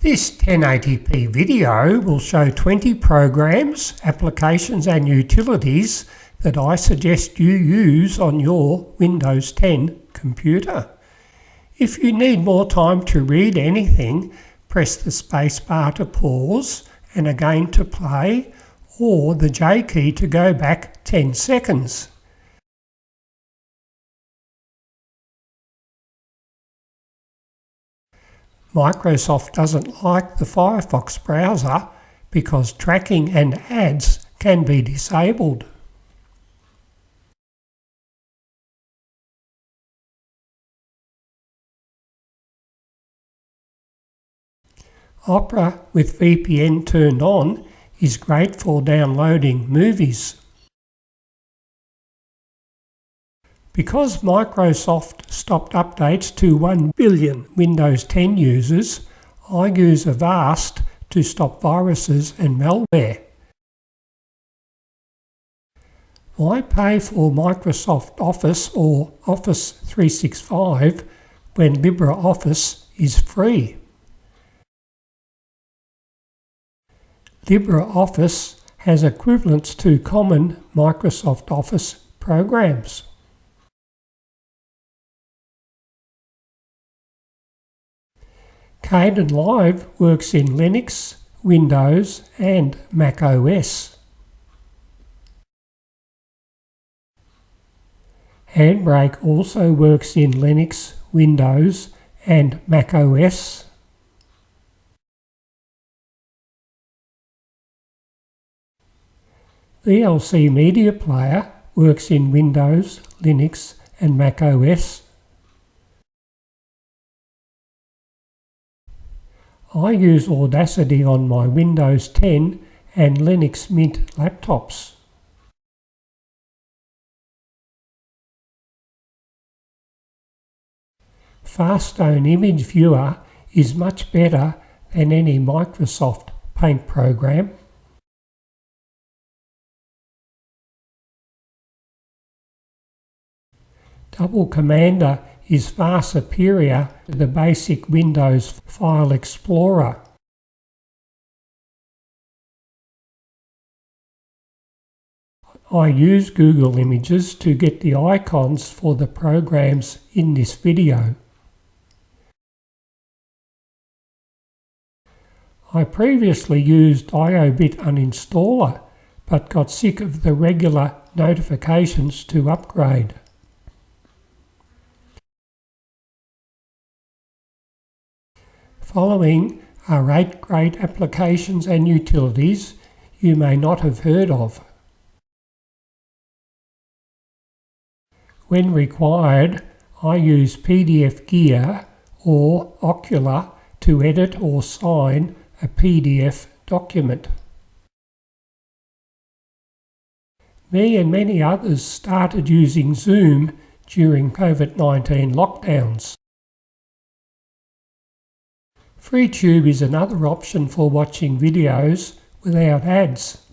This 1080p video will show 20 programs, applications and utilities that I suggest you use on your Windows 10 computer. If you need more time to read anything, press the space bar to pause and again to play, or the J key to go back 10 seconds. Microsoft doesn't like the Firefox browser because tracking and ads can be disabled. Opera with VPN turned on is great for downloading movies. Because Microsoft stopped updates to 1 billion Windows 10 users, I use Avast to stop viruses and malware. Why pay for Microsoft Office or Office 365 when LibreOffice is free? LibreOffice has equivalents to common Microsoft Office programs. Kdenlive works in Linux, Windows and Mac OS. Handbrake also works in Linux, Windows and Mac OS. VLC Media Player works in Windows, Linux and Mac OS. I use Audacity on my Windows 10 and Linux Mint laptops. Faststone Image Viewer is much better than any Microsoft Paint program. Double Commander is far superior to the basic Windows File Explorer. I use Google Images to get the icons for the programs in this video. I previously used IOBit Uninstaller, but got sick of the regular notifications to upgrade. Following are 8 great applications and utilities you may not have heard of. When required, I use PDF Gear or Ocular to edit or sign a PDF document. Me and many others started using Zoom during COVID-19 lockdowns. FreeTube is another option for watching videos without ads.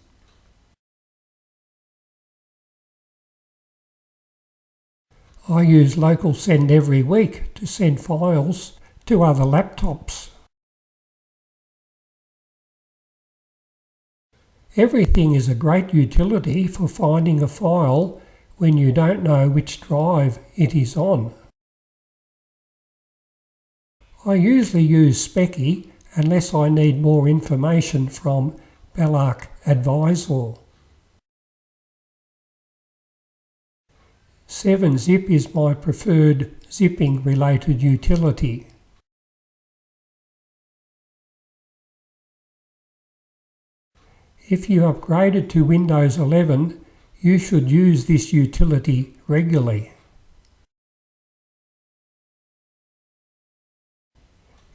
I use Local Send every week to send files to other laptops. Everything is a great utility for finding a file when you don't know which drive it is on. I usually use Specky unless I need more information from Belarc Advisor. 7-Zip is my preferred zipping related utility. If you upgraded to Windows 11, you should use this utility regularly.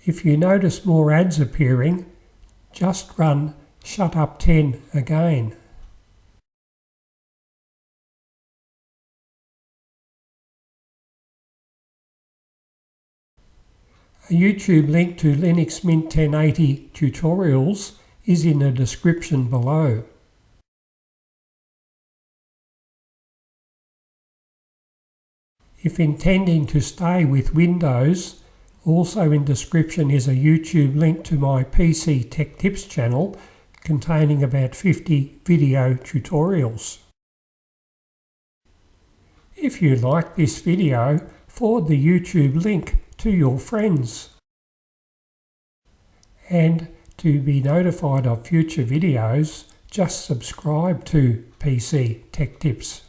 If you notice more ads appearing, just run Shut Up 10 again. A YouTube link to Linux Mint 1080 tutorials is in the description below. If intending to stay with Windows, Also in description is a YouTube link to my PC Techtips channel containing about 50 video tutorials. If you like this video, forward the YouTube link to your friends. And to be notified of future videos, just subscribe to PC Techtips.